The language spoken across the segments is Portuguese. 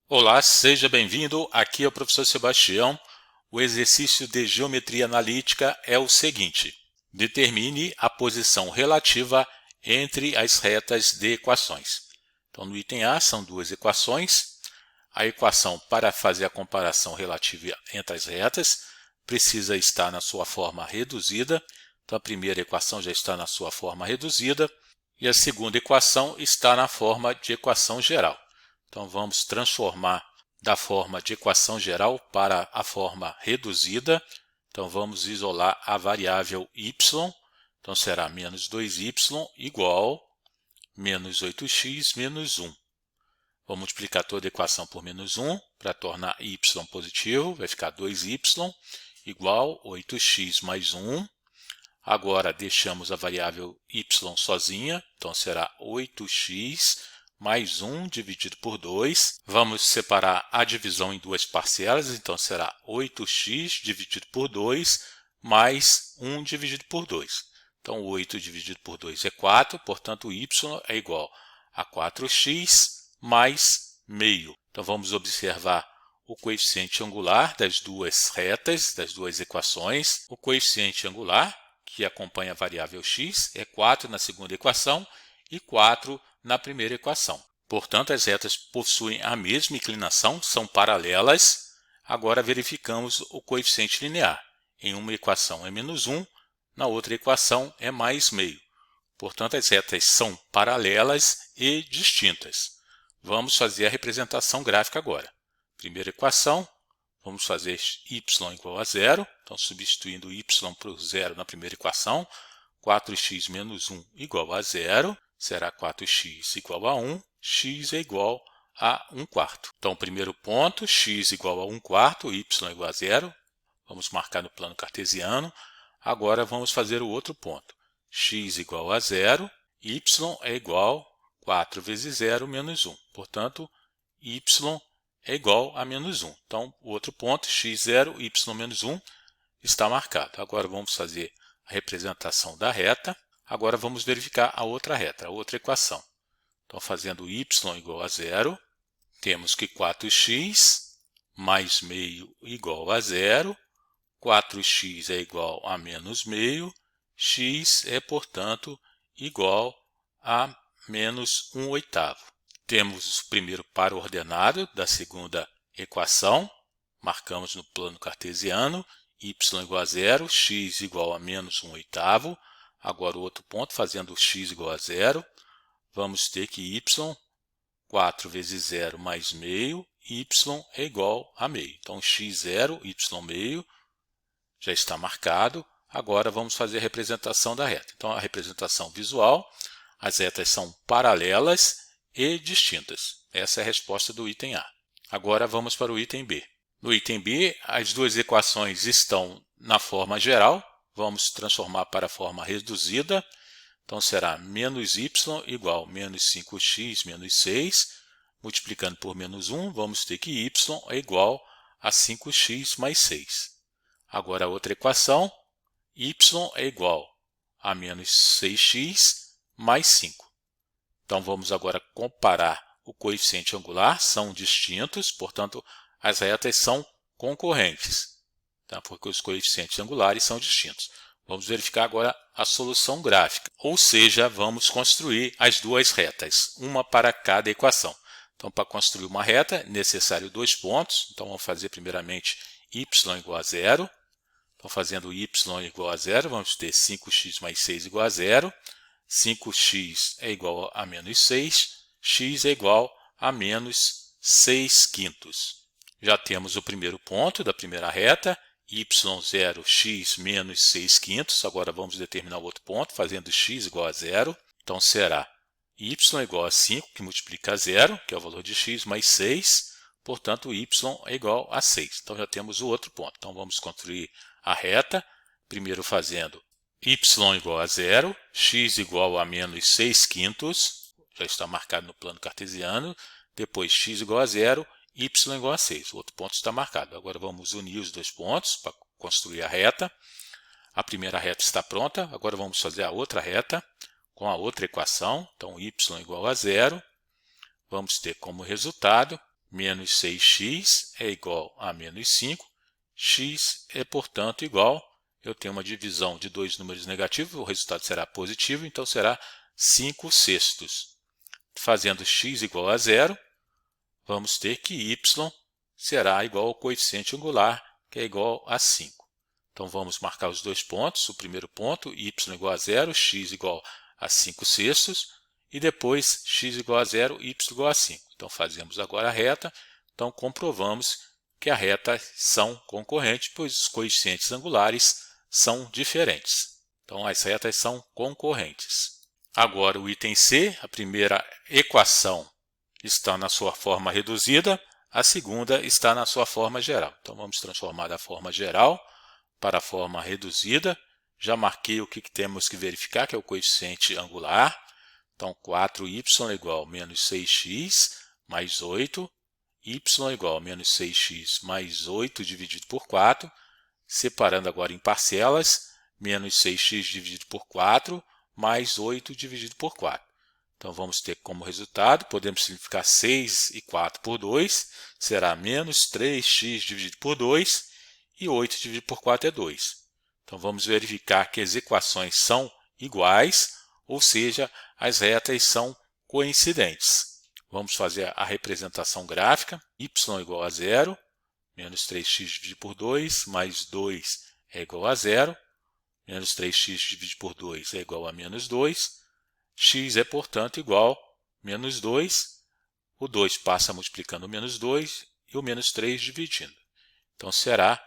Olá, seja bem-vindo. Aqui é o professor Sebastião. O exercício de geometria analítica é o seguinte: determine a posição relativa entre as retas de equações. Então, no item A são duas equações. A equação para fazer a comparação relativa entre as retas precisa estar na sua forma reduzida. Então, a primeira equação já está na sua forma reduzida e a segunda equação está na forma de equação geral. Então, vamos transformar da forma de equação geral para a forma reduzida. Então, vamos isolar a variável y. Então, será menos 2y igual menos 8x menos 1. Vou multiplicar toda a equação por menos 1 para tornar y positivo. Vai ficar 2y igual 8x mais 1. Agora, deixamos a variável y sozinha. Então, será 8x mais 1 dividido por 2. Vamos separar a divisão em duas parcelas. Então, será 8x dividido por 2 mais 1 dividido por 2. Então, 8 dividido por 2 é 4. Portanto, y é igual a 4x mais meio. Então, vamos observar o coeficiente angular das duas retas, das duas equações. O coeficiente angular, que acompanha a variável x, é 4 na segunda equação e 4 na primeira equação. Portanto, as retas possuem a mesma inclinação, são paralelas. Agora verificamos o coeficiente linear. Em uma equação é menos 1, na outra equação é mais meio. Portanto, as retas são paralelas e distintas. Vamos fazer a representação gráfica agora. Primeira equação, vamos fazer y igual a zero. Então, substituindo y por zero na primeira equação, 4x menos 1 igual a zero. Será 4x igual a 1, x é igual a 1 quarto. Então, primeiro ponto, x igual a 1 quarto, y igual a zero. Vamos marcar no plano cartesiano. Agora, vamos fazer o outro ponto. X igual a zero, y é igual a 4 vezes 0 menos 1. Portanto, y é igual a menos 1. Então, o outro ponto, x0, y menos 1, está marcado. Agora, vamos fazer a representação da reta. Agora, vamos verificar a outra reta, a outra equação. Então, fazendo y igual a zero, temos que 4x mais meio igual a zero. 4x é igual a menos meio. X é, portanto, igual a menos 1 oitavo. Temos o primeiro par ordenado da segunda equação. Marcamos no plano cartesiano. Y igual a zero, x igual a menos 1 oitavo. Agora o outro ponto, fazendo x igual a zero, vamos ter que y, 4 vezes 0 mais meio, y é igual a meio. Então, x0, y meio, já está marcado. Agora vamos fazer a representação da reta. Então, a representação visual, as retas são paralelas e distintas. Essa é a resposta do item A. Agora vamos para o item B. No item B, as duas equações estão na forma geral. Vamos transformar para a forma reduzida. Então, será menos y igual a menos 5x menos 6. Multiplicando por menos 1, vamos ter que y é igual a 5x mais 6. Agora, a outra equação, y é igual a menos 6x mais 5. Então, vamos agora comparar o coeficiente angular. São distintos, portanto, as retas são concorrentes, tá? Porque os coeficientes angulares são distintos. Vamos verificar agora a solução gráfica, ou seja, vamos construir as duas retas, uma para cada equação. Então, para construir uma reta, é necessário dois pontos. Então, vamos fazer primeiramente y igual a zero. Então, fazendo y igual a zero, vamos ter 5x mais 6 igual a zero. 5x é igual a menos 6, x é igual a menos 6 quintos. Já temos o primeiro ponto da primeira reta, y0, x menos 6 quintos. Agora vamos determinar o outro ponto, fazendo x igual a zero. Então, será y igual a 5, que multiplica a zero, que é o valor de x, mais 6. Portanto, y é igual a 6. Então, já temos o outro ponto. Então, vamos construir a reta, primeiro fazendo y igual a zero, x igual a menos 6 quintos, já está marcado no plano cartesiano. Depois, x igual a zero, y igual a 6. O outro ponto está marcado. Agora, vamos unir os dois pontos para construir a reta. A primeira reta está pronta. Agora, vamos fazer a outra reta com a outra equação. Então, y igual a zero. Vamos ter como resultado menos 6x é igual a menos 5. X é, portanto, igual, eu tenho uma divisão de dois números negativos, o resultado será positivo, então será 5 sextos. Fazendo x igual a 0, vamos ter que y será igual ao coeficiente angular, que é igual a 5. Então, vamos marcar os dois pontos. O primeiro ponto, y igual a 0, x igual a 5 sextos, e depois x igual a 0, y igual a 5. Então, fazemos agora a reta. Então, comprovamos que a reta são concorrentes, pois os coeficientes angulares são diferentes. Então, as retas são concorrentes. Agora, o item C, a primeira equação está na sua forma reduzida, a segunda está na sua forma geral. Então, vamos transformar da forma geral para a forma reduzida. Já marquei o que temos que verificar, que é o coeficiente angular. Então, 4y é igual a menos 6x mais 8. Y é igual a menos 6x mais 8 dividido por 4. Separando agora em parcelas, menos 6x dividido por 4 mais 8 dividido por 4. Então, vamos ter como resultado, podemos simplificar 6 e 4 por 2, será menos 3x dividido por 2, e 8 dividido por 4 é 2. Então, vamos verificar que as equações são iguais, ou seja, as retas são coincidentes. Vamos fazer a representação gráfica. Y igual a 0, menos 3x dividido por 2, mais 2 é igual a 0. Menos 3x dividido por 2 é igual a menos 2. X é, portanto, igual a menos 2. O 2 passa multiplicando o menos 2 e o menos 3 dividindo. Então, será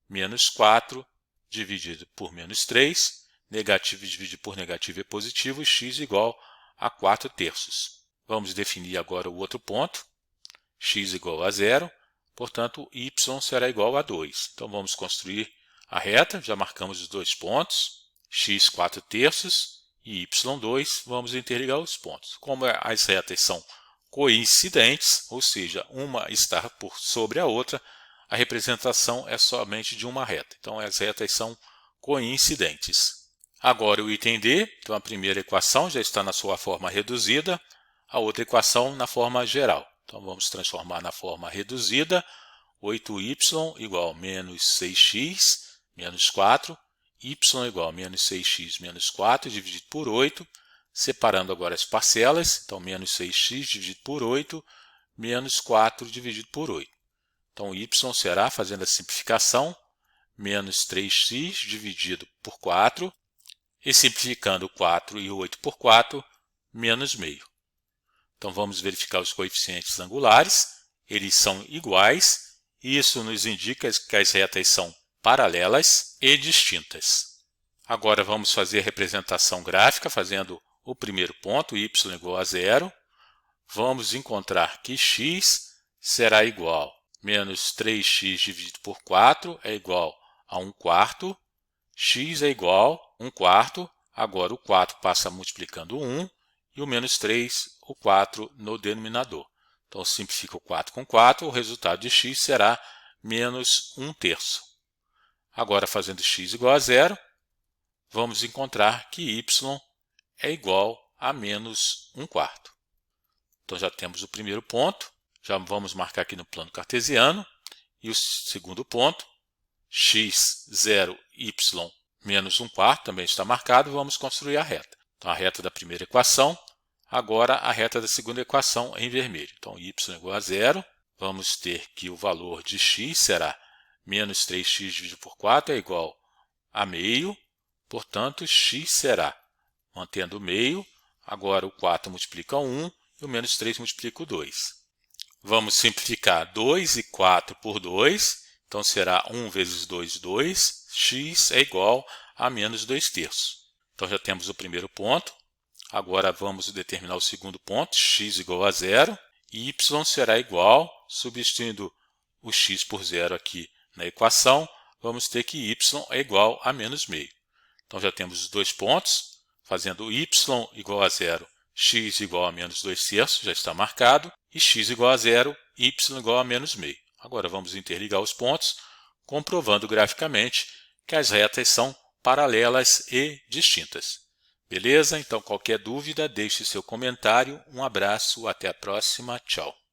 menos 4 dividido por menos 3. Negativo dividido por negativo é positivo. E x igual a 4 terços. Vamos definir agora o outro ponto. X igual a 0. Portanto, y será igual a 2. Então, vamos construir a reta. Já marcamos os dois pontos. X 4 terços e y2. Vamos interligar os pontos. Como as retas são coincidentes, ou seja, uma está por sobre a outra, a representação é somente de uma reta. Então, as retas são coincidentes. Agora, o item D. Então, a primeira equação já está na sua forma reduzida. A outra equação na forma geral. Então, vamos transformar na forma reduzida. 8y igual a menos 6x menos 4. Y igual a menos 6x menos 4 dividido por 8. Separando agora as parcelas. Então, menos 6x dividido por 8, menos 4 dividido por 8. Então, y será, fazendo a simplificação, menos 3x dividido por 4. E simplificando 4 e 8 por 4, menos meio. Então, vamos verificar os coeficientes angulares. Eles são iguais. E isso nos indica que as retas são paralelas e distintas. Agora, vamos fazer a representação gráfica, fazendo o primeiro ponto, y igual a 0. Vamos encontrar que x será igual a menos 3x dividido por 4 é igual a 1 quarto. X é igual a 1 quarto. Agora, o 4 passa multiplicando 1 e o menos 3, o 4 no denominador. Então, simplifica o 4 com 4, o resultado de x será menos 1 terço. Agora, fazendo x igual a 0, vamos encontrar que y é igual a menos 1 quarto. Então, já temos o primeiro ponto. Já vamos marcar aqui no plano cartesiano. E o segundo ponto, x, 0, y, menos 1 quarto, também está marcado. Vamos construir a reta. Então, a reta da primeira equação. Agora, a reta da segunda equação em vermelho. Então, y igual a 0. Vamos ter que o valor de x será menos 3x dividido por 4 é igual a meio. Portanto, x será, mantendo o meio, agora o 4 multiplica 1 e o menos 3 multiplica o 2. Vamos simplificar 2 e 4 por 2. Então, será 1 vezes 2, 2. X é igual a menos 2 terços. Então, já temos o primeiro ponto. Agora, vamos determinar o segundo ponto. X igual a 0. Y será igual, substituindo o x por 0 aqui na equação, vamos ter que y é igual a menos meio. Então, já temos os dois pontos. Fazendo y igual a 0, x igual a menos 2 terços, já está marcado. E x igual a 0, y igual a menos meio. Agora, vamos interligar os pontos, comprovando graficamente que as retas são paralelas e distintas. Beleza? Então, qualquer dúvida, deixe seu comentário. Um abraço, até a próxima. Tchau.